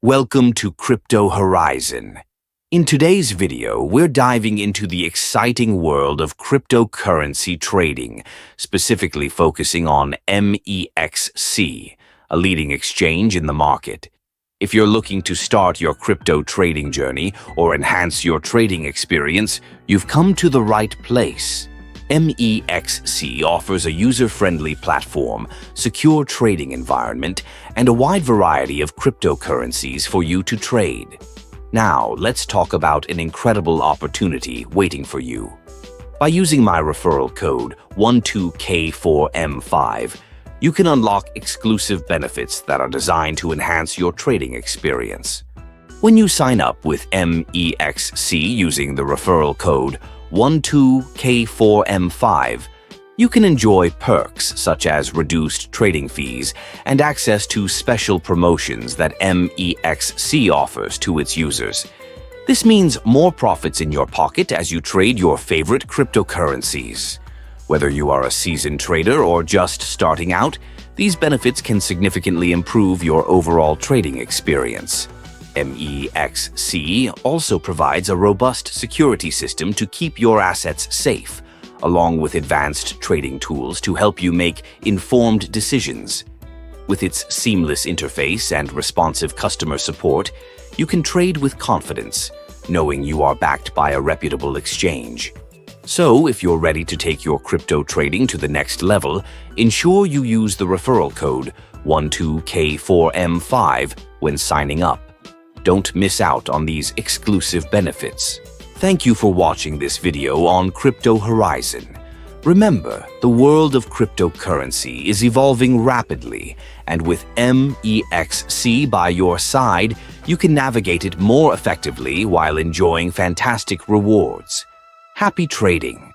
Welcome to Crypto Horizon. In today's video, we're diving into the exciting world of cryptocurrency trading, specifically focusing on MEXC, a leading exchange in the market. If you're looking to start your crypto trading journey or enhance your trading experience, you've come to the right place. MEXC offers a user-friendly platform, secure trading environment, and a wide variety of cryptocurrencies for you to trade. Now, let's talk about an incredible opportunity waiting for you. By using my referral code 12K4M5, you can unlock exclusive benefits that are designed to enhance your trading experience. When you sign up with MEXC using the referral code 12K4M5, you can enjoy perks such as reduced trading fees and access to special promotions that MEXC offers to its users. This means more profits in your pocket as you trade your favorite cryptocurrencies. Whether you are a seasoned trader or just starting out, these benefits can significantly improve your overall trading experience. MEXC also provides a robust security system to keep your assets safe, along with advanced trading tools to help you make informed decisions. With its seamless interface and responsive customer support, you can trade with confidence, knowing you are backed by a reputable exchange. So, if you're ready to take your crypto trading to the next level, ensure you use the referral code 12K4M5 when signing up. Don't miss out on these exclusive benefits. Thank you for watching this video on Crypto Horizon. Remember, the world of cryptocurrency is evolving rapidly, and with MEXC by your side, you can navigate it more effectively while enjoying fantastic rewards. Happy trading!